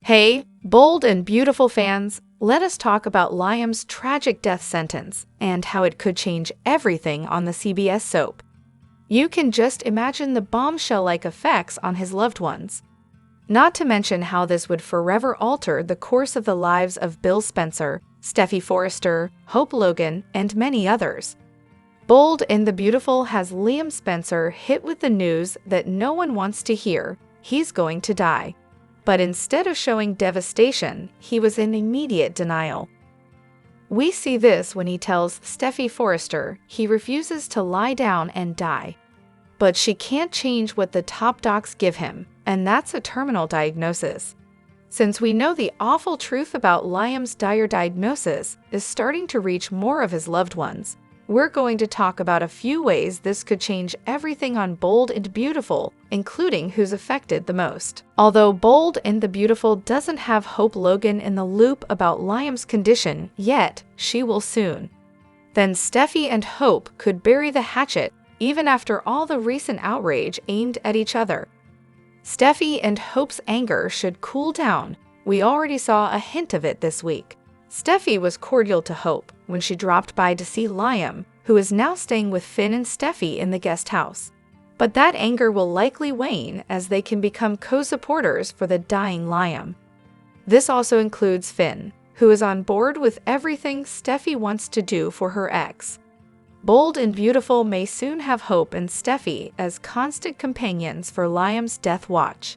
Hey, bold and beautiful fans, let us talk about Liam's tragic death sentence and how it could change everything on the CBS soap. You can just imagine the bombshell-like effects on his loved ones. Not to mention how this would forever alter the course of the lives of Bill Spencer, Steffy Forrester, Hope Logan, and many others. Bold and the Beautiful has Liam Spencer hit with the news that no one wants to hear: he's going to die. But instead of showing devastation, he was in immediate denial. We see this when he tells Steffy Forrester he refuses to lie down and die. But she can't change what the top docs give him, and that's a terminal diagnosis. Since we know the awful truth about Liam's dire diagnosis is starting to reach more of his loved ones, we're going to talk about a few ways this could change everything on Bold and Beautiful, including who's affected the most. Although Bold and the Beautiful doesn't have Hope Logan in the loop about Liam's condition yet, she will soon. Then Steffy and Hope could bury the hatchet even after all the recent outrage aimed at each other. Steffy and Hope's anger should cool down. We already saw a hint of it this week. Steffy was cordial to Hope when she dropped by to see Liam, who is now staying with Finn and Steffy in the guest house. But that anger will likely wane as they can become co-supporters for the dying Liam. This also includes Finn, who is on board with everything Steffy wants to do for her ex. Bold and Beautiful may soon have Hope and Steffy as constant companions for Liam's death watch.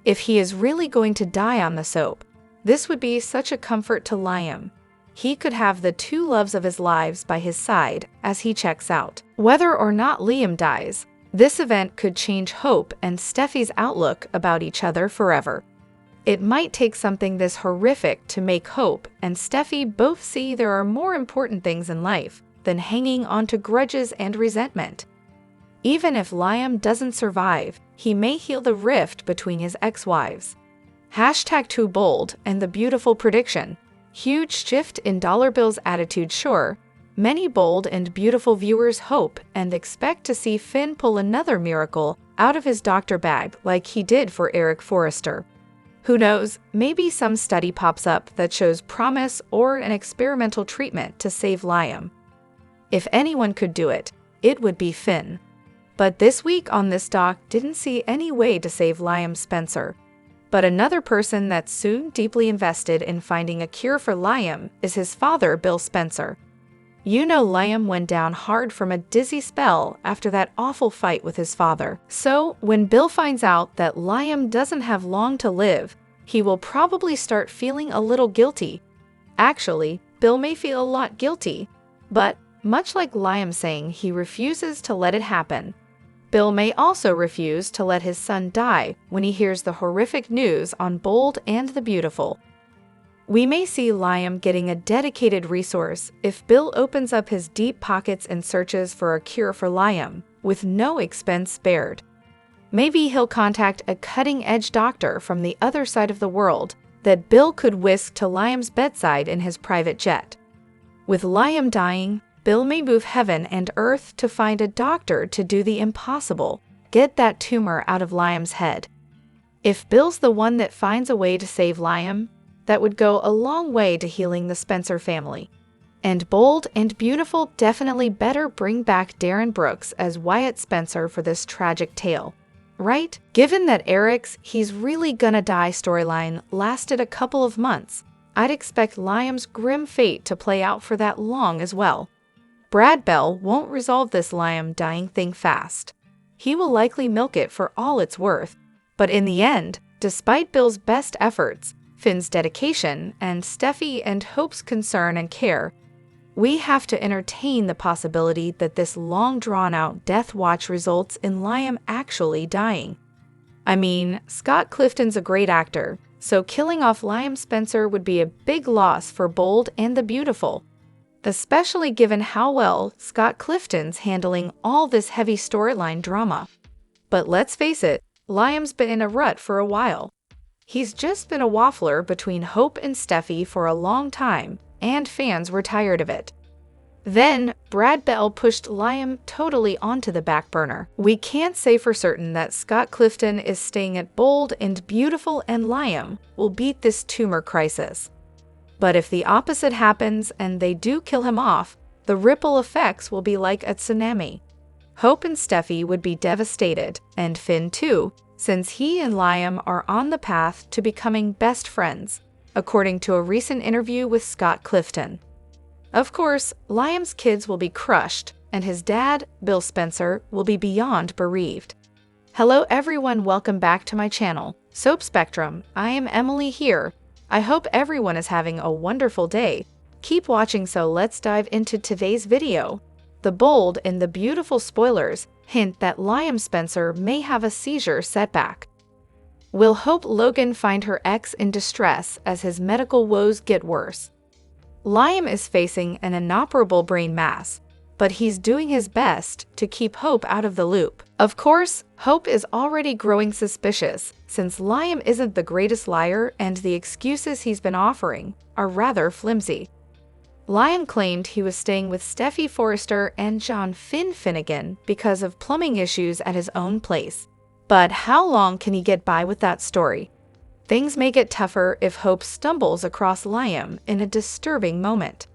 If he is really going to die on the soap, this would be such a comfort to Liam. He could have the two loves of his lives by his side as he checks out. Whether or not Liam dies, this event could change Hope and Steffy's outlook about each other forever. It might take something this horrific to make Hope and Steffy both see there are more important things in life than hanging onto grudges and resentment. Even if Liam doesn't survive, he may heal the rift between his ex-wives. #Too Bold and the Beautiful prediction. Huge shift in Dollar Bill's attitude, sure. Many Bold and Beautiful viewers hope and expect to see Finn pull another miracle out of his doctor bag like he did for Eric Forrester. Who knows, maybe some study pops up that shows promise or an experimental treatment to save Liam. If anyone could do it, it would be Finn. But this week on this doc didn't see any way to save Liam Spencer. But another person that's soon deeply invested in finding a cure for Liam is his father, Bill Spencer. You know Liam went down hard from a dizzy spell after that awful fight with his father. So, when Bill finds out that Liam doesn't have long to live, he will probably start feeling a little guilty. Actually, Bill may feel a lot guilty, but much like Liam saying he refuses to let it happen, Bill may also refuse to let his son die when he hears the horrific news on Bold and the Beautiful. We may see Liam getting a dedicated resource if Bill opens up his deep pockets and searches for a cure for Liam, with no expense spared. Maybe he'll contact a cutting-edge doctor from the other side of the world that Bill could whisk to Liam's bedside in his private jet. With Liam dying, Bill may move heaven and earth to find a doctor to do the impossible: get that tumor out of Liam's head. If Bill's the one that finds a way to save Liam, that would go a long way to healing the Spencer family. And Bold and Beautiful definitely better bring back Darren Brooks as Wyatt Spencer for this tragic tale. Right? Given that Eric's "he's really gonna die" storyline lasted a couple of months, I'd expect Liam's grim fate to play out for that long as well. Brad Bell won't resolve this Liam dying thing fast. He will likely milk it for all it's worth. But in the end, despite Bill's best efforts, Finn's dedication, and Steffy and Hope's concern and care, we have to entertain the possibility that this long-drawn-out death watch results in Liam actually dying. I mean, Scott Clifton's a great actor, so killing off Liam Spencer would be a big loss for Bold and the Beautiful, especially given how well Scott Clifton's handling all this heavy storyline drama. But let's face it, Liam's been in a rut for a while. He's just been a waffler between Hope and Steffy for a long time, and fans were tired of it. Then, Brad Bell pushed Liam totally onto the back burner. We can't say for certain that Scott Clifton is staying at Bold and Beautiful and Liam will beat this tumor crisis. But if the opposite happens and they do kill him off, the ripple effects will be like a tsunami. Hope and Steffi would be devastated, and Finn too, since he and Liam are on the path to becoming best friends, according to a recent interview with Scott Clifton. Of course, Liam's kids will be crushed, and his dad, Bill Spencer, will be beyond bereaved. Hello everyone, welcome back to my channel, Soap Spectrum. I am Emily here. I hope everyone is having a wonderful day. Keep watching, so let's dive into today's video. The Bold and the Beautiful spoilers hint that Liam Spencer may have a seizure setback. Will Hope Logan find her ex in distress as his medical woes get worse? Liam is facing an inoperable brain mass, but he's doing his best to keep Hope out of the loop. Of course, Hope is already growing suspicious since Liam isn't the greatest liar and the excuses he's been offering are rather flimsy. Liam claimed he was staying with Steffi Forrester and John Finnegan because of plumbing issues at his own place. But how long can he get by with that story? Things may get tougher if Hope stumbles across Liam in a disturbing moment.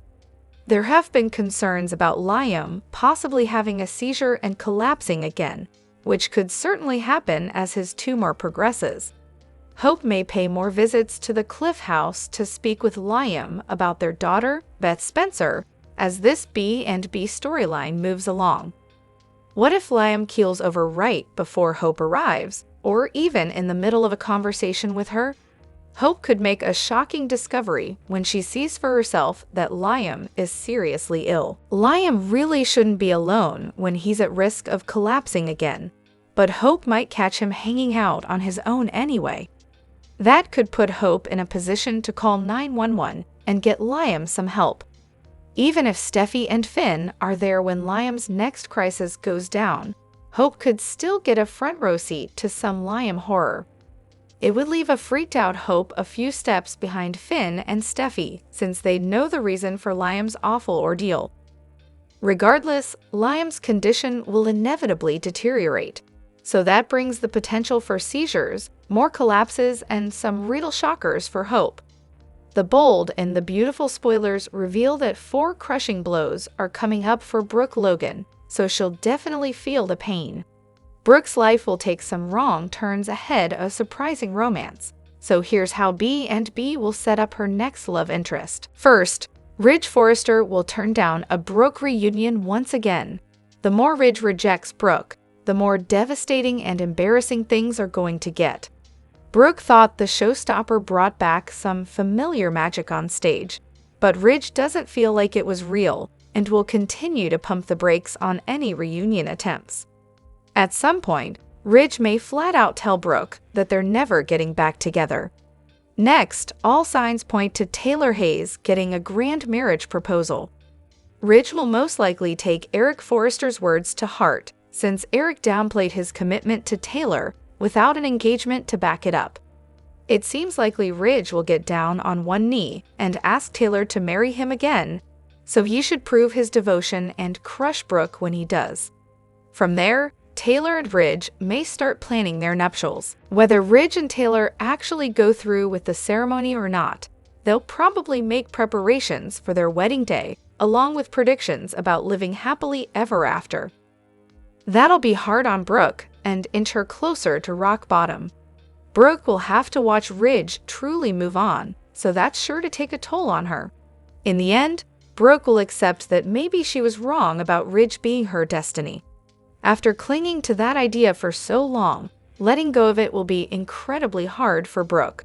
There have been concerns about Liam possibly having a seizure and collapsing again, which could certainly happen as his tumor progresses. Hope may pay more visits to the Cliff House to speak with Liam about their daughter, Beth Spencer, as this B&B storyline moves along. What if Liam keels over right before Hope arrives, or even in the middle of a conversation with her? Hope could make a shocking discovery when she sees for herself that Liam is seriously ill. Liam really shouldn't be alone when he's at risk of collapsing again, but Hope might catch him hanging out on his own anyway. That could put Hope in a position to call 911 and get Liam some help. Even if Steffi and Finn are there when Liam's next crisis goes down, Hope could still get a front row seat to some Liam horror. It would leave a freaked-out Hope a few steps behind Finn and Steffi, since they'd know the reason for Liam's awful ordeal. Regardless, Liam's condition will inevitably deteriorate, so that brings the potential for seizures, more collapses, and some real shockers for Hope. The Bold and the Beautiful spoilers reveal that 4 crushing blows are coming up for Brooke Logan, so she'll definitely feel the pain. Brooke's life will take some wrong turns ahead of surprising romance, so here's how B&B will set up her next love interest. First, Ridge Forrester will turn down a Brooke reunion once again. The more Ridge rejects Brooke, the more devastating and embarrassing things are going to get. Brooke thought the showstopper brought back some familiar magic on stage, but Ridge doesn't feel like it was real and will continue to pump the brakes on any reunion attempts. At some point, Ridge may flat out tell Brooke that they're never getting back together. Next, all signs point to Taylor Hayes getting a grand marriage proposal. Ridge will most likely take Eric Forrester's words to heart, since Eric downplayed his commitment to Taylor without an engagement to back it up. It seems likely Ridge will get down on one knee and ask Taylor to marry him again, so he should prove his devotion and crush Brooke when he does. From there, Taylor and Ridge may start planning their nuptials. Whether Ridge and Taylor actually go through with the ceremony or not, they'll probably make preparations for their wedding day, along with predictions about living happily ever after. That'll be hard on Brooke and inch her closer to rock bottom. Brooke will have to watch Ridge truly move on, so that's sure to take a toll on her. In the end, Brooke will accept that maybe she was wrong about Ridge being her destiny. After clinging to that idea for so long, letting go of it will be incredibly hard for Brooke.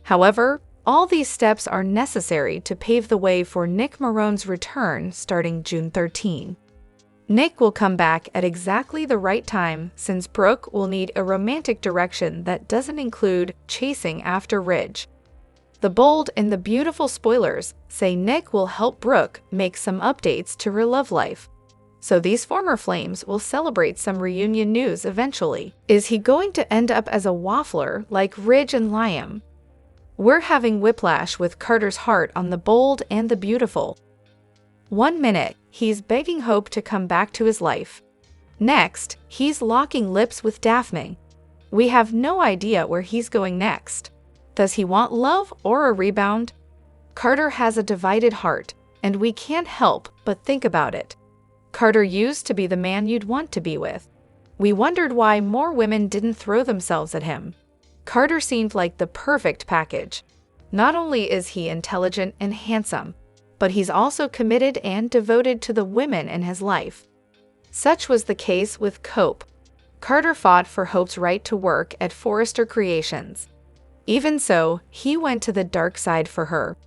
However, all these steps are necessary to pave the way for Nick Marone's return starting June 13. Nick will come back at exactly the right time, since Brooke will need a romantic direction that doesn't include chasing after Ridge. The Bold and the Beautiful spoilers say Nick will help Brooke make some updates to her love life. So these former flames will celebrate some reunion news eventually. Is he going to end up as a waffler like Ridge and Liam? We're having whiplash with Carter's heart on the Bold and the Beautiful. One minute, he's begging Hope to come back to his life. Next, he's locking lips with Daphne. We have no idea where he's going next. Does he want love or a rebound? Carter has a divided heart, and we can't help but think about it. Carter used to be the man you'd want to be with. We wondered why more women didn't throw themselves at him. Carter seemed like the perfect package. Not only is he intelligent and handsome, but he's also committed and devoted to the women in his life. Such was the case with Hope. Carter fought for Hope's right to work at Forrester Creations. Even so, he went to the dark side for her.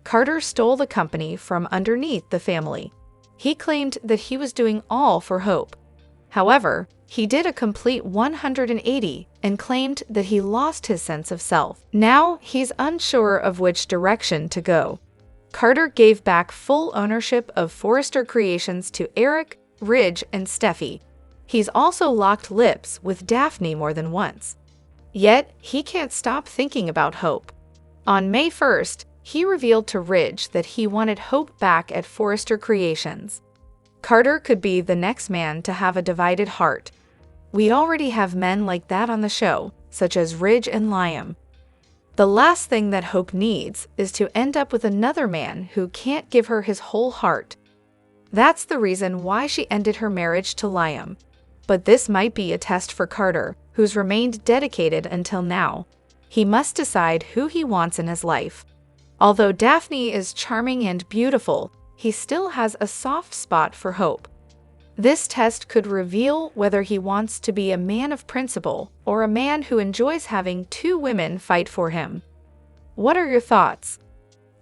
Carter stole the company from underneath the family. He claimed that he was doing all for Hope. However, he did a complete 180 and claimed that he lost his sense of self. Now, he's unsure of which direction to go. Carter gave back full ownership of Forrester Creations to Eric, Ridge, and Steffi. He's also locked lips with Daphne more than once. Yet, he can't stop thinking about Hope. On May 1st, he revealed to Ridge that he wanted Hope back at Forrester Creations. Carter could be the next man to have a divided heart. We already have men like that on the show, such as Ridge and Liam. The last thing that Hope needs is to end up with another man who can't give her his whole heart. That's the reason why she ended her marriage to Liam. But this might be a test for Carter, who's remained dedicated until now. He must decide who he wants in his life. Although Daphne is charming and beautiful, he still has a soft spot for Hope. This test could reveal whether he wants to be a man of principle or a man who enjoys having two women fight for him. What are your thoughts?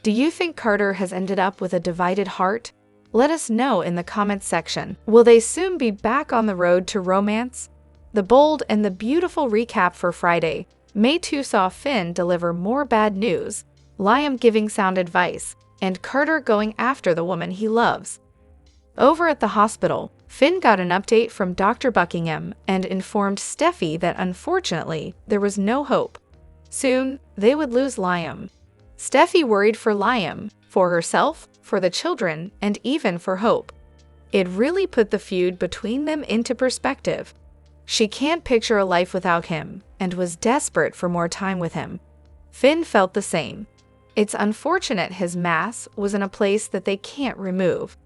Do you think Carter has ended up with a divided heart? Let us know in the comments section. Will they soon be back on the road to romance? The bold and the beautiful recap for Friday. May 2 saw Finn deliver more bad news, Liam giving sound advice, and Carter going after the woman he loves. Over at the hospital, Finn got an update from Dr. Buckingham and informed Steffi that unfortunately, there was no hope. Soon, they would lose Liam. Steffi worried for Liam, for herself, for the children, and even for Hope. It really put the feud between them into perspective. She can't picture a life without him, and was desperate for more time with him. Finn felt the same. It's unfortunate his mass was in a place that they can't remove.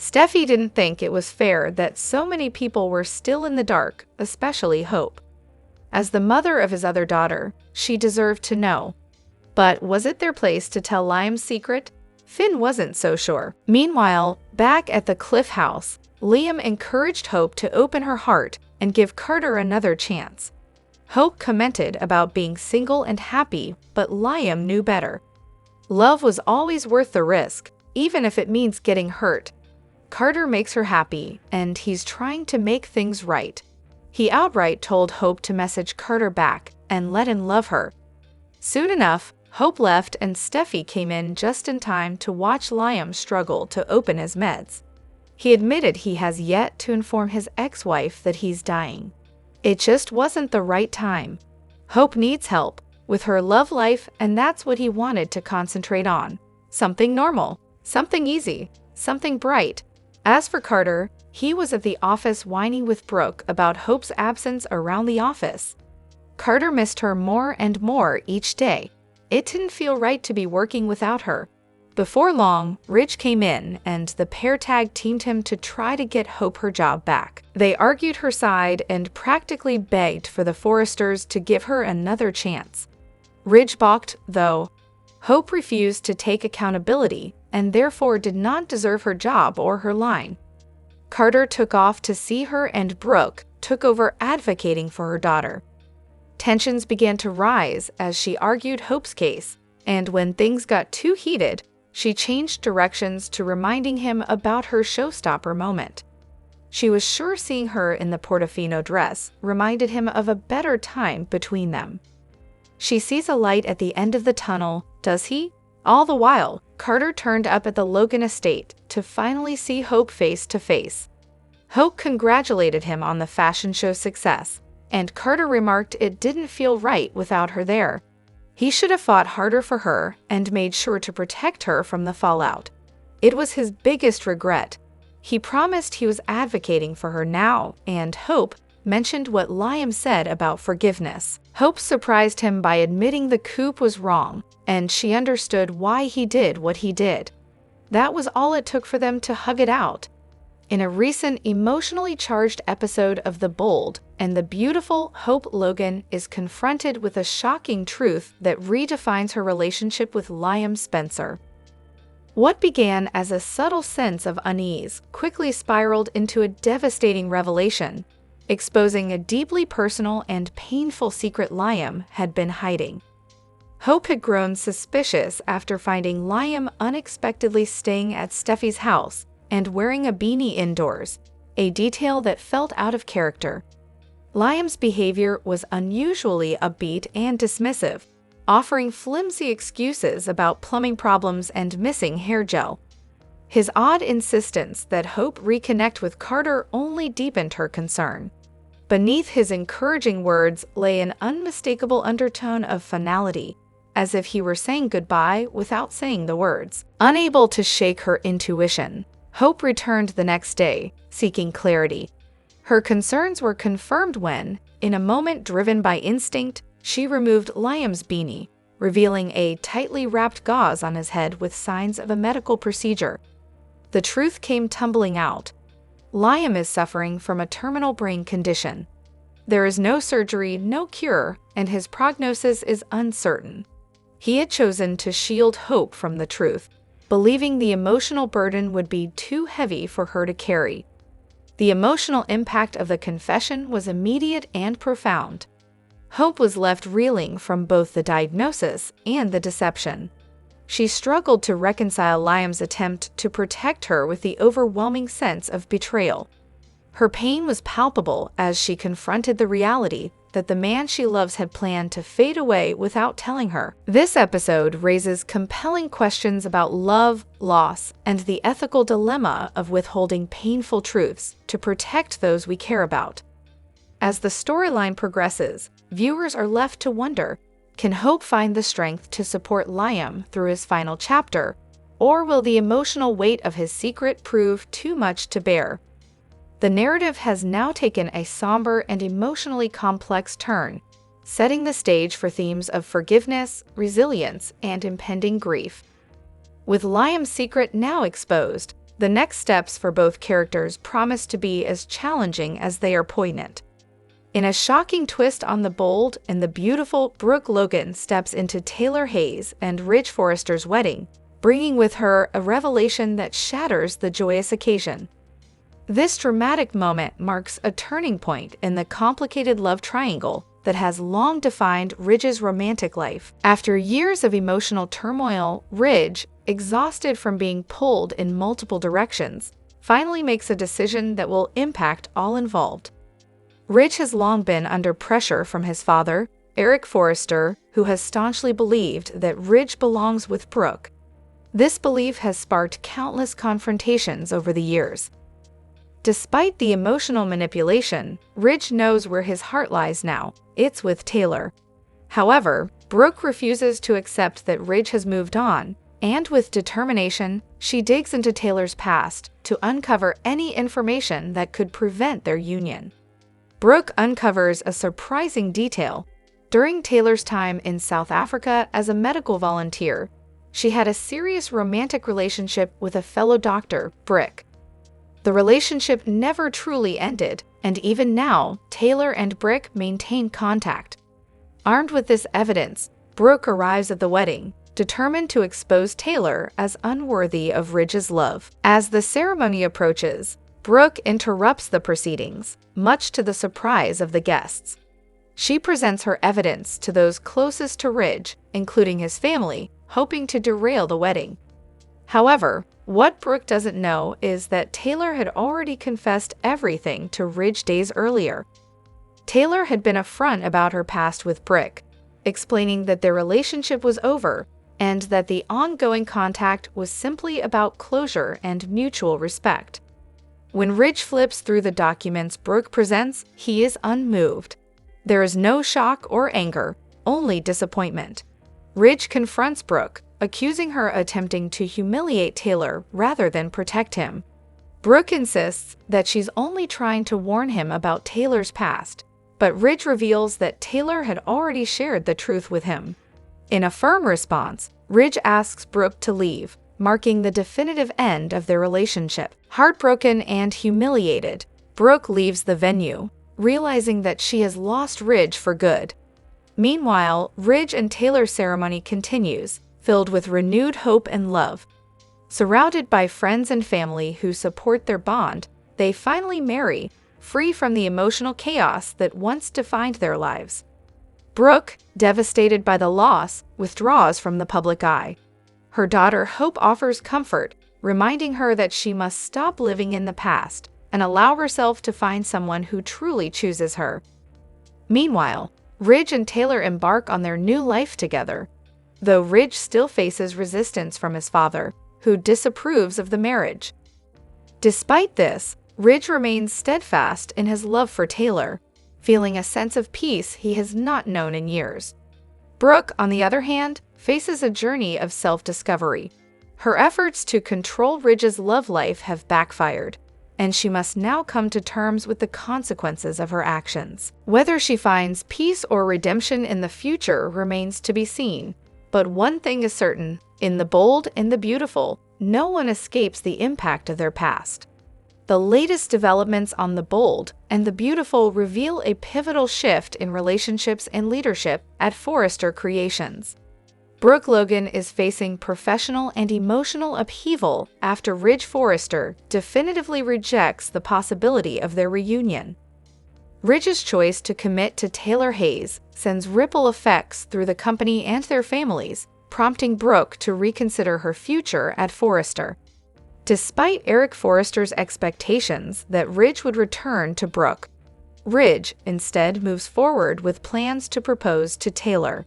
Steffi didn't think it was fair that so many people were still in the dark, especially Hope. As the mother of his other daughter, she deserved to know. But was it their place to tell Liam's secret? Finn wasn't so sure. Meanwhile, back at the Cliff House, Liam encouraged Hope to open her heart and give Carter another chance. Hope commented about being single and happy, but Liam knew better. Love was always worth the risk, even if it means getting hurt. Carter makes her happy, and he's trying to make things right. He outright told Hope to message Carter back and let him love her. Soon enough, Hope left and Steffi came in just in time to watch Liam struggle to open his meds. He admitted he has yet to inform his ex-wife that he's dying. It just wasn't the right time. Hope needs help with her love life, and that's what he wanted to concentrate on. Something normal, something easy, something bright. As for Carter, he was at the office whining with Brooke about Hope's absence around the office. Carter missed her more and more each day. It didn't feel right to be working without her. Before long, Ridge came in, and the pair tag teamed him to try to get Hope her job back. They argued her side and practically begged for the Forresters to give her another chance. Ridge balked, though. Hope refused to take accountability and therefore did not deserve her job or her line. Carter took off to see her, and Brooke took over advocating for her daughter. Tensions began to rise as she argued Hope's case, and when things got too heated, she changed directions to reminding him about her showstopper moment. She was sure seeing her in the Portofino dress reminded him of a better time between them. She sees a light at the end of the tunnel, does he? All the while, Carter turned up at the Logan estate to finally see Hope face to face. Hope congratulated him on the fashion show's success, and Carter remarked it didn't feel right without her there. He should have fought harder for her and made sure to protect her from the fallout. It was his biggest regret. He promised he was advocating for her now, and Hope mentioned what Liam said about forgiveness. Hope surprised him by admitting the coup was wrong, and she understood why he did what he did. That was all it took for them to hug it out. In a recent emotionally charged episode of The Bold and the Beautiful, Hope Logan is confronted with a shocking truth that redefines her relationship with Liam Spencer. What began as a subtle sense of unease quickly spiraled into a devastating revelation, exposing a deeply personal and painful secret Liam had been hiding. Hope had grown suspicious after finding Liam unexpectedly staying at Steffi's house and wearing a beanie indoors, a detail that felt out of character. Liam's behavior was unusually upbeat and dismissive, offering flimsy excuses about plumbing problems and missing hair gel. His odd insistence that Hope reconnect with Carter only deepened her concern. Beneath his encouraging words lay an unmistakable undertone of finality, as if he were saying goodbye without saying the words. Unable to shake her intuition, Hope returned the next day, seeking clarity. Her concerns were confirmed when, in a moment driven by instinct, she removed Liam's beanie, revealing a tightly wrapped gauze on his head with signs of a medical procedure. The truth came tumbling out. Liam is suffering from a terminal brain condition. There is no surgery, no cure, and his prognosis is uncertain. He had chosen to shield Hope from the truth, believing the emotional burden would be too heavy for her to carry. The emotional impact of the confession was immediate and profound. Hope was left reeling from both the diagnosis and the deception. She struggled to reconcile Liam's attempt to protect her with the overwhelming sense of betrayal. Her pain was palpable as she confronted the reality that the man she loves had planned to fade away without telling her. This episode raises compelling questions about love, loss, and the ethical dilemma of withholding painful truths to protect those we care about. As the storyline progresses, viewers are left to wonder, can Hope find the strength to support Liam through his final chapter, or will the emotional weight of his secret prove too much to bear? The narrative has now taken a somber and emotionally complex turn, setting the stage for themes of forgiveness, resilience, and impending grief. With Liam's secret now exposed, the next steps for both characters promise to be as challenging as they are poignant. In a shocking twist on The Bold and the Beautiful, Brooke Logan steps into Taylor Hayes and Ridge Forrester's wedding, bringing with her a revelation that shatters the joyous occasion. This dramatic moment marks a turning point in the complicated love triangle that has long defined Ridge's romantic life. After years of emotional turmoil, Ridge, exhausted from being pulled in multiple directions, finally makes a decision that will impact all involved. Ridge has long been under pressure from his father, Eric Forrester, who has staunchly believed that Ridge belongs with Brooke. This belief has sparked countless confrontations over the years. Despite the emotional manipulation, Ridge knows where his heart lies now. It's with Taylor. However, Brooke refuses to accept that Ridge has moved on, and with determination, she digs into Taylor's past to uncover any information that could prevent their union. Brooke uncovers a surprising detail. During Taylor's time in South Africa as a medical volunteer, she had a serious romantic relationship with a fellow doctor, Brooke. The relationship never truly ended, and even now, Taylor and Brooke maintain contact. Armed with this evidence, Brooke arrives at the wedding, determined to expose Taylor as unworthy of Ridge's love. As the ceremony approaches, Brooke interrupts the proceedings, much to the surprise of the guests. She presents her evidence to those closest to Ridge, including his family, hoping to derail the wedding. However, what Brooke doesn't know is that Taylor had already confessed everything to Ridge days earlier. Taylor had been upfront about her past with Brooke, explaining that their relationship was over and that the ongoing contact was simply about closure and mutual respect. When Ridge flips through the documents Brooke presents, he is unmoved. There is no shock or anger, only disappointment. Ridge confronts Brooke, accusing her attempting to humiliate Taylor rather than protect him. Brooke insists that she's only trying to warn him about Taylor's past, but Ridge reveals that Taylor had already shared the truth with him. In a firm response, Ridge asks Brooke to leave, marking the definitive end of their relationship. Heartbroken and humiliated, Brooke leaves the venue, realizing that she has lost Ridge for good. Meanwhile, Ridge and Taylor's ceremony continues, filled with renewed hope and love. Surrounded by friends and family who support their bond, they finally marry, free from the emotional chaos that once defined their lives. Brooke, devastated by the loss, withdraws from the public eye. Her daughter Hope offers comfort, reminding her that she must stop living in the past and allow herself to find someone who truly chooses her. Meanwhile, Ridge and Taylor embark on their new life together, though Ridge still faces resistance from his father, who disapproves of the marriage. Despite this, Ridge remains steadfast in his love for Taylor, feeling a sense of peace he has not known in years. Brooke, on the other hand, faces a journey of self-discovery. Her efforts to control Ridge's love life have backfired, and she must now come to terms with the consequences of her actions. Whether she finds peace or redemption in the future remains to be seen, but one thing is certain: in the bold and the beautiful, no one escapes the impact of their past. The latest developments on the bold and the beautiful reveal a pivotal shift in relationships and leadership at Forrester Creations. Brooke Logan is facing professional and emotional upheaval after Ridge Forrester definitively rejects the possibility of their reunion. Ridge's choice to commit to Taylor Hayes sends ripple effects through the company and their families, prompting Brooke to reconsider her future at Forrester. Despite Eric Forrester's expectations that Ridge would return to Brooke, Ridge instead moves forward with plans to propose to Taylor.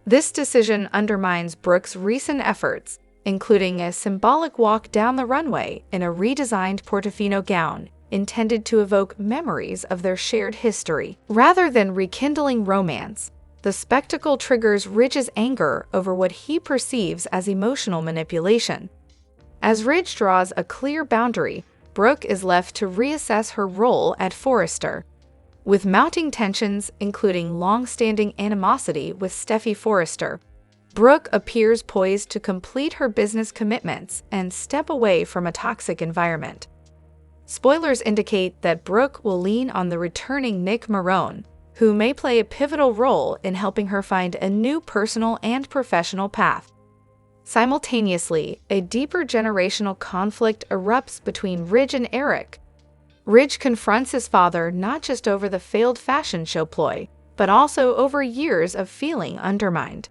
This decision undermines Brooke's recent efforts, including a symbolic walk down the runway in a redesigned Portofino gown intended to evoke memories of their shared history. Rather than rekindling romance, the spectacle triggers Ridge's anger over what he perceives as emotional manipulation. As Ridge draws a clear boundary, Brooke is left to reassess her role at Forrester. With mounting tensions, including long-standing animosity with Steffi Forrester, Brooke appears poised to complete her business commitments and step away from a toxic environment. Spoilers indicate that Brooke will lean on the returning Nick Marone, who may play a pivotal role in helping her find a new personal and professional path. Simultaneously, a deeper generational conflict erupts between Ridge and Eric. Ridge confronts his father not just over the failed fashion show ploy, but also over years of feeling undermined.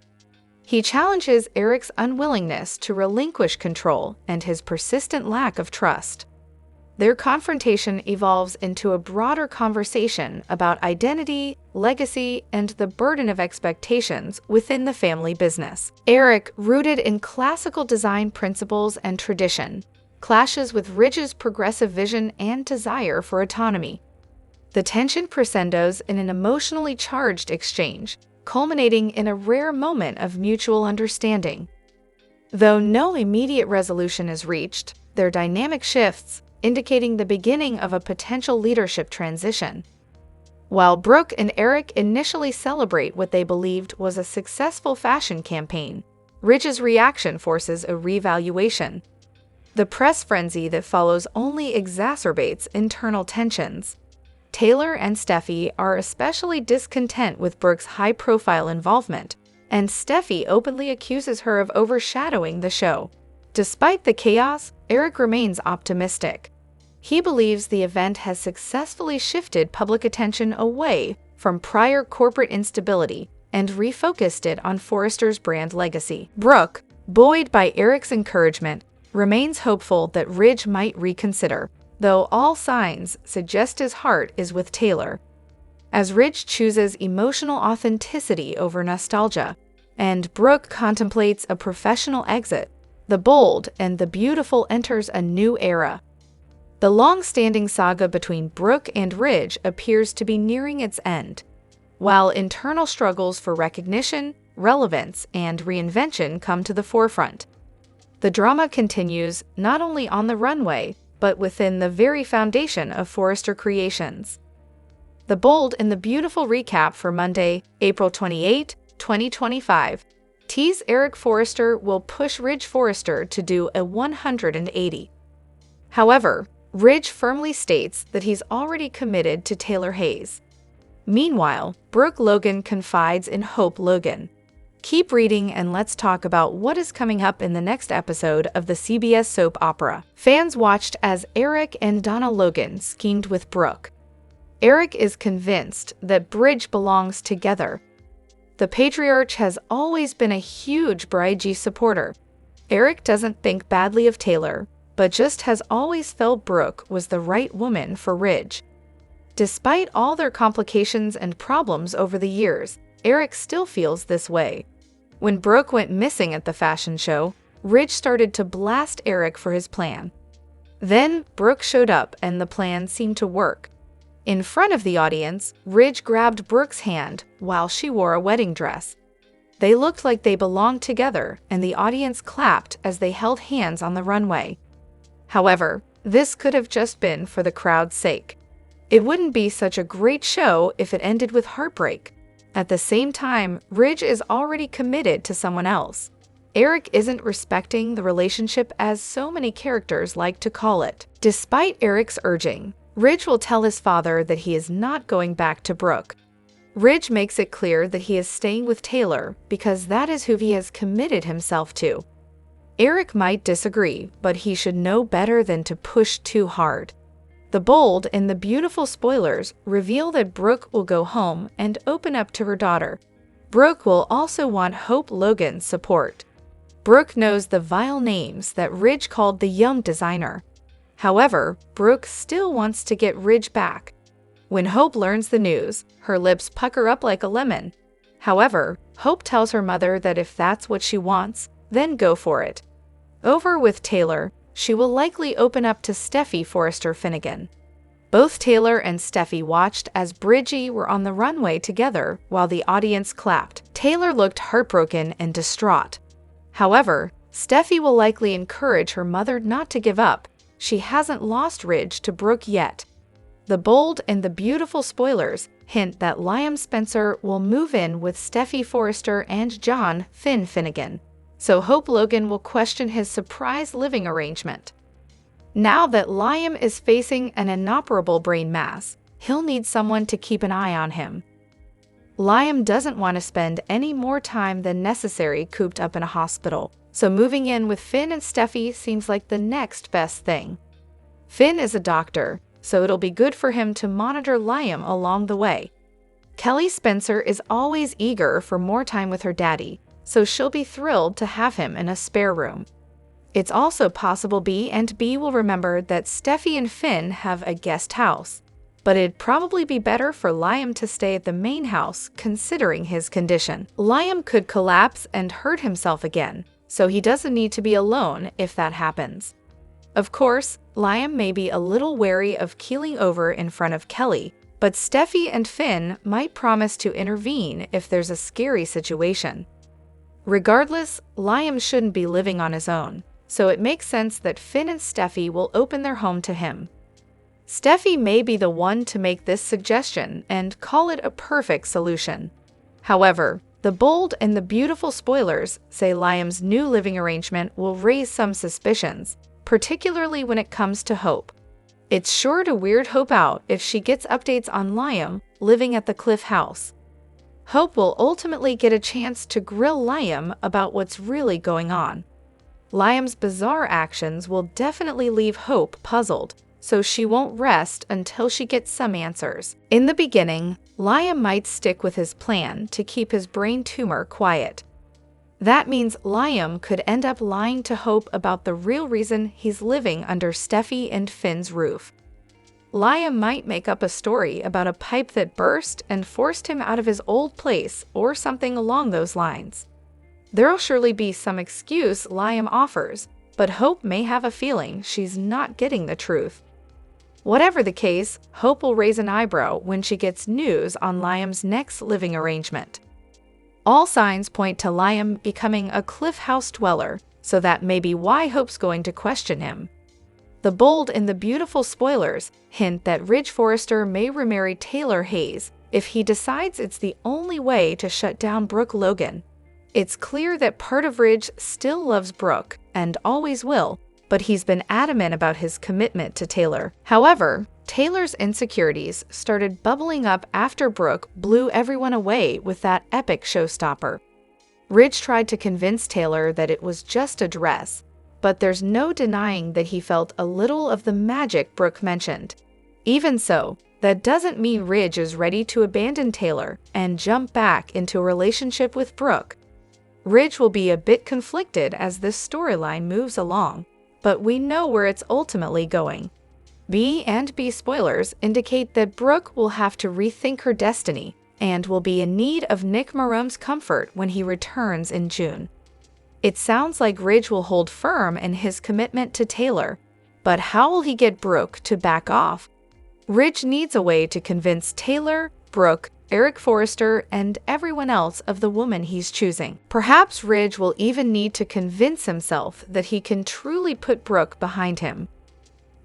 He challenges Eric's unwillingness to relinquish control and his persistent lack of trust. Their confrontation evolves into a broader conversation about identity, legacy, and the burden of expectations within the family business. Eric, rooted in classical design principles and tradition, clashes with Ridge's progressive vision and desire for autonomy. The tension crescendos in an emotionally charged exchange, culminating in a rare moment of mutual understanding. Though no immediate resolution is reached, their dynamic shifts, indicating the beginning of a potential leadership transition. While Brooke and Eric initially celebrate what they believed was a successful fashion campaign, Ridge's reaction forces a reevaluation. The press frenzy that follows only exacerbates internal tensions. Taylor and Steffi are especially discontent with Brooke's high-profile involvement, and Steffi openly accuses her of overshadowing the show. Despite the chaos, Eric remains optimistic. He believes the event has successfully shifted public attention away from prior corporate instability and refocused it on Forrester's brand legacy. Brooke, buoyed by Eric's encouragement, remains hopeful that Ridge might reconsider, though all signs suggest his heart is with Taylor. As Ridge chooses emotional authenticity over nostalgia, and Brooke contemplates a professional exit, the bold and the beautiful enters a new era. The long-standing saga between Brooke and Ridge appears to be nearing its end. While internal struggles for recognition, relevance, and reinvention come to the forefront. The drama continues not only on the runway, but within the very foundation of Forrester Creations. The bold and the beautiful recap for Monday, April 28, 2025. Tease Eric Forrester will push Ridge Forrester to do a 180. However, Ridge firmly states that he's already committed to Taylor Hayes. Meanwhile, Brooke Logan confides in Hope Logan. Keep reading and let's talk about what is coming up in the next episode of the CBS soap opera. Fans watched as Eric and Donna Logan schemed with Brooke. Eric is convinced that Bridge belongs together. The patriarch has always been a huge Bride supporter. Eric doesn't think badly of Taylor, but just has always felt Brooke was the right woman for Ridge. Despite all their complications and problems over the years, Eric still feels this way. When Brooke went missing at the fashion show, Ridge started to blast Eric for his plan. Then Brooke showed up and the plan seemed to work. In front of the audience, Ridge grabbed Brooke's hand while she wore a wedding dress. They looked like they belonged together, and the audience clapped as they held hands on the runway. However, this could have just been for the crowd's sake. It wouldn't be such a great show if it ended with heartbreak. At the same time, Ridge is already committed to someone else. Eric isn't respecting the relationship as so many characters like to call it. Despite Eric's urging, Ridge will tell his father that he is not going back to Brooke. Ridge makes it clear that he is staying with Taylor because that is who he has committed himself to. Eric might disagree, but he should know better than to push too hard. The bold and the beautiful spoilers reveal that Brooke will go home and open up to her daughter. Brooke will also want Hope Logan's support. Brooke knows the vile names that Ridge called the young designer. However, Brooke still wants to get Ridge back. When Hope learns the news, her lips pucker up like a lemon. However, Hope tells her mother that if that's what she wants, then go for it. Over with Taylor, she will likely open up to Steffy Forrester Finnegan. Both Taylor and Steffy watched as Bridgie were on the runway together while the audience clapped. Taylor looked heartbroken and distraught. However, Steffy will likely encourage her mother not to give up. She hasn't lost Ridge to Brooke yet. The bold and the beautiful spoilers hint that Liam Spencer will move in with Steffy Forrester and John Finn Finnegan, so Hope Logan will question his surprise living arrangement. Now that Liam is facing an inoperable brain mass, he'll need someone to keep an eye on him. Liam doesn't want to spend any more time than necessary cooped up in a hospital, so moving in with Finn and Steffy seems like the next best thing. Finn is a doctor, so it'll be good for him to monitor Liam along the way. Kelly Spencer is always eager for more time with her daddy, so she'll be thrilled to have him in a spare room. It's also possible B and B will remember that Steffy and Finn have a guest house, but it'd probably be better for Liam to stay at the main house considering his condition. Liam could collapse and hurt himself again, so he doesn't need to be alone if that happens. Of course, Liam may be a little wary of keeling over in front of Kelly, but Steffy and Finn might promise to intervene if there's a scary situation. Regardless, Liam shouldn't be living on his own, so it makes sense that Finn and Steffy will open their home to him. Steffy may be the one to make this suggestion and call it a perfect solution. However, the bold and the beautiful spoilers say Liam's new living arrangement will raise some suspicions, particularly when it comes to Hope. It's sure to weird Hope out if she gets updates on Liam living at the Cliff House. Hope will ultimately get a chance to grill Liam about what's really going on. Liam's bizarre actions will definitely leave Hope puzzled, so she won't rest until she gets some answers. In the beginning, Liam might stick with his plan to keep his brain tumor quiet. That means Liam could end up lying to Hope about the real reason he's living under Steffy and Finn's roof. Liam might make up a story about a pipe that burst and forced him out of his old place or something along those lines. There'll surely be some excuse Liam offers, but Hope may have a feeling she's not getting the truth. Whatever the case, Hope will raise an eyebrow when she gets news on Liam's next living arrangement. All signs point to Liam becoming a Cliff House dweller, so that may be why Hope's going to question him. The bold and the beautiful spoilers hint that Ridge Forrester may remarry Taylor Hayes if he decides it's the only way to shut down Brooke Logan. It's clear that part of Ridge still loves Brooke, and always will, but he's been adamant about his commitment to Taylor. However, Taylor's insecurities started bubbling up after Brooke blew everyone away with that epic showstopper. Ridge tried to convince Taylor that it was just a dress, but there's no denying that he felt a little of the magic Brooke mentioned. Even so, that doesn't mean Ridge is ready to abandon Taylor and jump back into a relationship with Brooke. Ridge will be a bit conflicted as this storyline moves along, but we know where it's ultimately going. B&B spoilers indicate that Brooke will have to rethink her destiny and will be in need of Nick Marome's comfort when he returns in June. It sounds like Ridge will hold firm in his commitment to Taylor, but how will he get Brooke to back off? Ridge needs a way to convince Taylor, Brooke, Eric Forrester, and everyone else of the woman he's choosing. Perhaps Ridge will even need to convince himself that he can truly put Brooke behind him.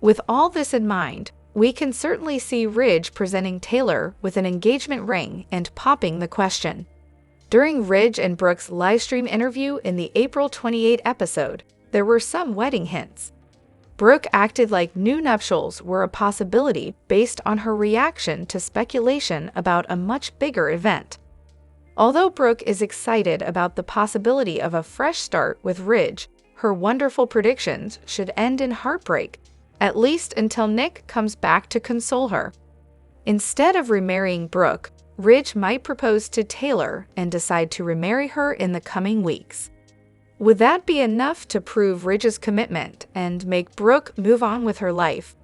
With all this in mind, we can certainly see Ridge presenting Taylor with an engagement ring and popping the question. During Ridge and Brooke's livestream interview in the April 28 episode, there were some wedding hints. Brooke acted like new nuptials were a possibility based on her reaction to speculation about a much bigger event. Although Brooke is excited about the possibility of a fresh start with Ridge, her wonderful predictions should end in heartbreak, at least until Nick comes back to console her. Instead of remarrying Brooke, Ridge might propose to Taylor and decide to remarry her in the coming weeks. Would that be enough to prove Ridge's commitment and make Brooke move on with her life?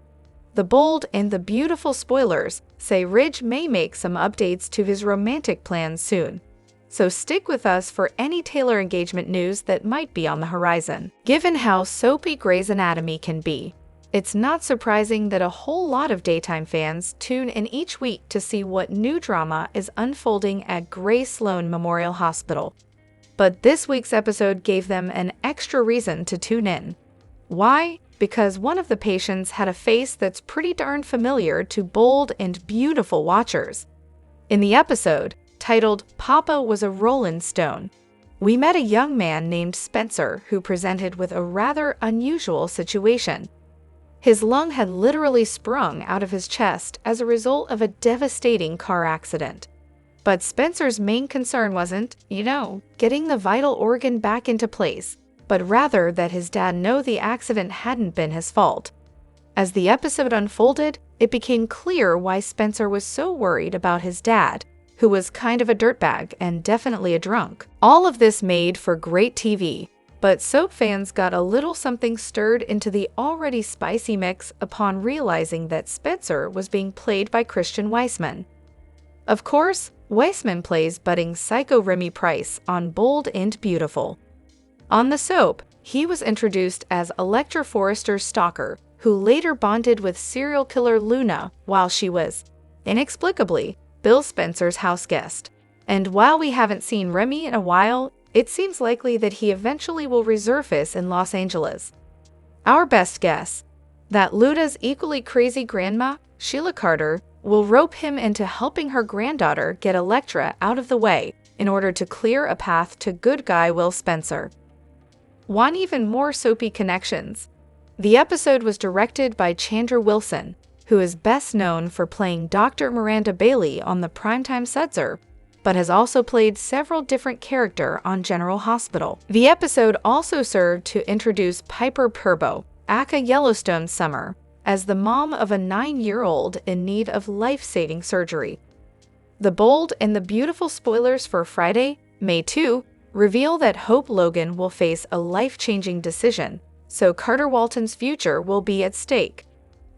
The bold and the beautiful spoilers say Ridge may make some updates to his romantic plans soon. So stick with us for any Taylor engagement news that might be on the horizon. Given how soapy Grey's Anatomy can be, it's not surprising that a whole lot of daytime fans tune in each week to see what new drama is unfolding at Grey Sloan Memorial Hospital. But this week's episode gave them an extra reason to tune in. Why? Because one of the patients had a face that's pretty darn familiar to bold and beautiful watchers. In the episode, titled "Papa Was a Rollin' Stone," we met a young man named Spencer who presented with a rather unusual situation. His lung had literally sprung out of his chest as a result of a devastating car accident. But Spencer's main concern wasn't, getting the vital organ back into place, but rather that his dad know the accident hadn't been his fault. As the episode unfolded, it became clear why Spencer was so worried about his dad, who was kind of a dirtbag and definitely a drunk. All of this made for great TV, but soap fans got a little something stirred into the already spicy mix upon realizing that Spencer was being played by Christian Weissman. Of course, Weissman plays budding psycho Remy Price on Bold and Beautiful. On the soap, he was introduced as Electra Forrester's stalker, who later bonded with serial killer Luna while she was, inexplicably, Bill Spencer's house guest. And while we haven't seen Remy in a while, it seems likely that he eventually will resurface in Los Angeles. Our best guess, that Luna's equally crazy grandma, Sheila Carter, will rope him into helping her granddaughter get Electra out of the way in order to clear a path to good guy Will Spencer. Want even more soapy connections? The episode was directed by Chandra Wilson, who is best known for playing Dr. Miranda Bailey on the primetime Sudzer, but has also played several different characters on General Hospital. The episode also served to introduce Piper Perbo, aka Yellowstone Summer, as the mom of a 9-year-old in need of life-saving surgery. The bold and the beautiful spoilers for Friday, May 2, reveal that Hope Logan will face a life-changing decision, so Carter Walton's future will be at stake.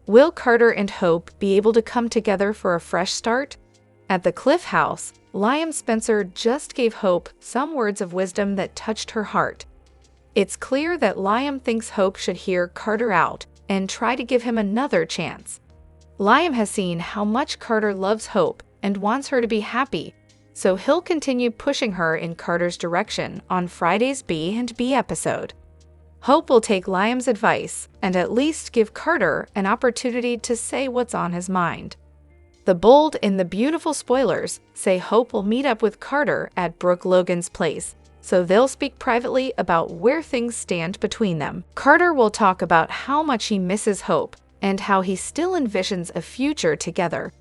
Will Carter and Hope be able to come together for a fresh start? At the Cliff House, Liam Spencer just gave Hope some words of wisdom that touched her heart. It's clear that Liam thinks Hope should hear Carter out and try to give him another chance. Liam has seen how much Carter loves Hope and wants her to be happy, so he'll continue pushing her in Carter's direction on Friday's B&B episode. Hope will take Liam's advice and at least give Carter an opportunity to say what's on his mind. The bold and the beautiful spoilers say Hope will meet up with Carter at Brooke Logan's place, so they'll speak privately about where things stand between them. Carter will talk about how much he misses Hope and how he still envisions a future together.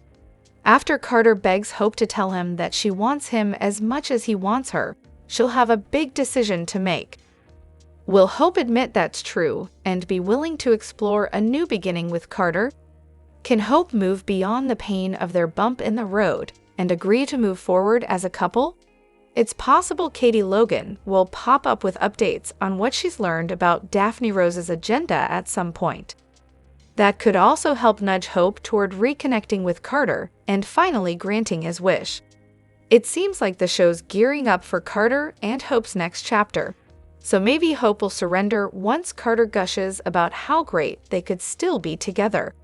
After Carter begs Hope to tell him that she wants him as much as he wants her, she'll have a big decision to make. Will Hope admit that's true and be willing to explore a new beginning with Carter? Can Hope move beyond the pain of their bump in the road and agree to move forward as a couple? It's possible Katie Logan will pop up with updates on what she's learned about Daphne Rose's agenda at some point. That could also help nudge Hope toward reconnecting with Carter and finally granting his wish. It seems like the show's gearing up for Carter and Hope's next chapter, so maybe Hope will surrender once Carter gushes about how great they could still be together.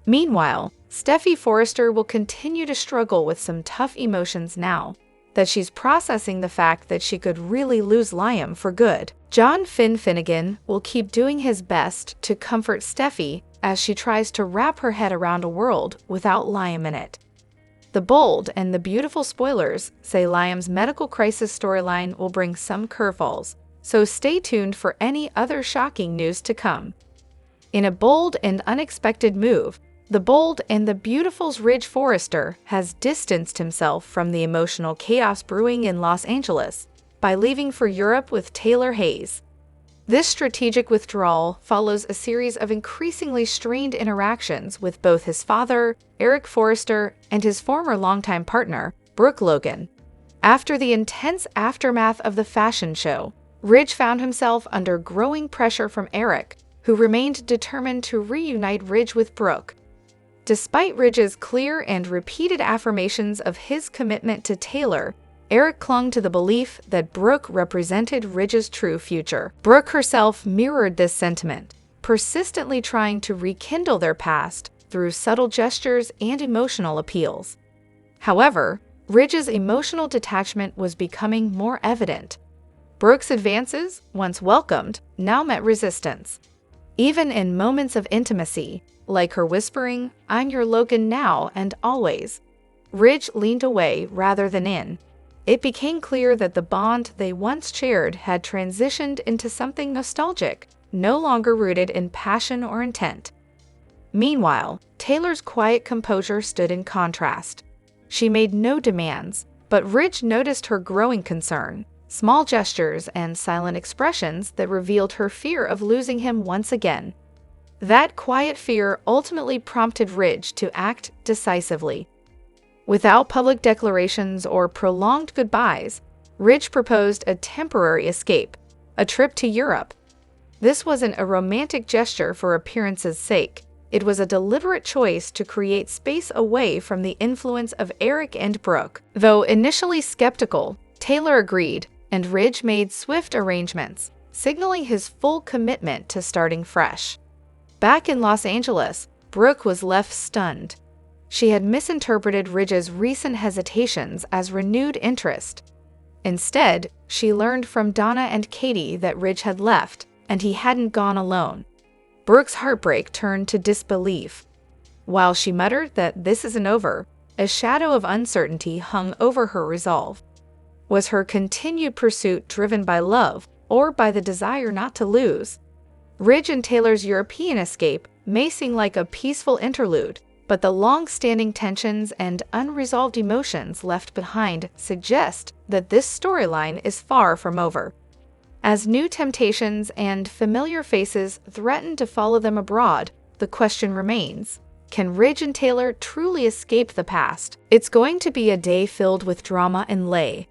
Meanwhile, Steffy Forrester will continue to struggle with some tough emotions now that she's processing the fact that she could really lose Liam for good. John Finnegan will keep doing his best to comfort Steffy as she tries to wrap her head around a world without Liam in it. The bold and the beautiful spoilers say Liam's medical crisis storyline will bring some curveballs, so stay tuned for any other shocking news to come. In a bold and unexpected move, the bold and the beautiful's Ridge Forrester has distanced himself from the emotional chaos brewing in Los Angeles by leaving for Europe with Taylor Hayes. This strategic withdrawal follows a series of increasingly strained interactions with both his father, Eric Forrester, and his former longtime partner, Brooke Logan. After the intense aftermath of the fashion show, Ridge found himself under growing pressure from Eric, who remained determined to reunite Ridge with Brooke. Despite Ridge's clear and repeated affirmations of his commitment to Taylor, Eric clung to the belief that Brooke represented Ridge's true future. Brooke herself mirrored this sentiment, persistently trying to rekindle their past through subtle gestures and emotional appeals. However, Ridge's emotional detachment was becoming more evident. Brooke's advances, once welcomed, now met resistance. Even in moments of intimacy, like her whispering, "I'm your Logan now and always," Ridge leaned away rather than in. It became clear that the bond they once shared had transitioned into something nostalgic, no longer rooted in passion or intent. Meanwhile, Taylor's quiet composure stood in contrast. She made no demands, but Ridge noticed her growing concern, small gestures and silent expressions that revealed her fear of losing him once again. That quiet fear ultimately prompted Ridge to act decisively. Without public declarations or prolonged goodbyes, Ridge proposed a temporary escape, a trip to Europe. This wasn't a romantic gesture for appearance's sake. It was a deliberate choice to create space away from the influence of Eric and Brooke. Though initially skeptical, Taylor agreed, and Ridge made swift arrangements, signaling his full commitment to starting fresh. Back in Los Angeles, Brooke was left stunned. She had misinterpreted Ridge's recent hesitations as renewed interest. Instead, she learned from Donna and Katie that Ridge had left, and he hadn't gone alone. Brooke's heartbreak turned to disbelief. While she muttered that this isn't over, a shadow of uncertainty hung over her resolve. Was her continued pursuit driven by love or by the desire not to lose? Ridge and Taylor's European escape may seem like a peaceful interlude, but the long-standing tensions and unresolved emotions left behind suggest that this storyline is far from over. As new temptations and familiar faces threaten to follow them abroad, the question remains, can Ridge and Taylor truly escape the past? It's going to be a day filled with drama and lay.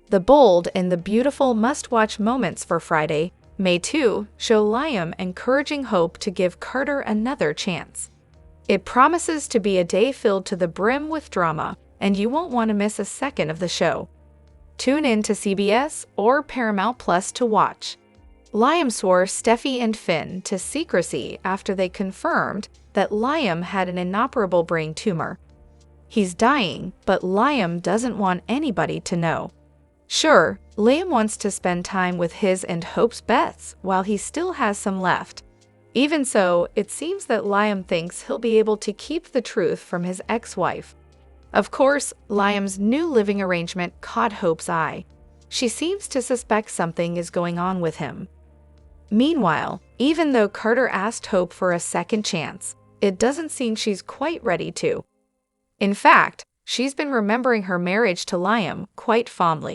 The bold and the beautiful must-watch moments for Friday, May 2, show Liam encouraging Hope to give Carter another chance. It promises to be a day filled to the brim with drama, and you won't want to miss a second of the show. Tune in to CBS or Paramount Plus to watch. Liam swore Steffy and Finn to secrecy after they confirmed that Liam had an inoperable brain tumor. He's dying, but Liam doesn't want anybody to know. Sure, Liam wants to spend time with his and Hope's Beths while he still has some left. Even so, it seems that Liam thinks he'll be able to keep the truth from his ex-wife. Of course, Liam's new living arrangement caught Hope's eye. She seems to suspect something is going on with him. Meanwhile, even though Carter asked Hope for a second chance, it doesn't seem she's quite ready to. In fact, she's been remembering her marriage to Liam quite fondly.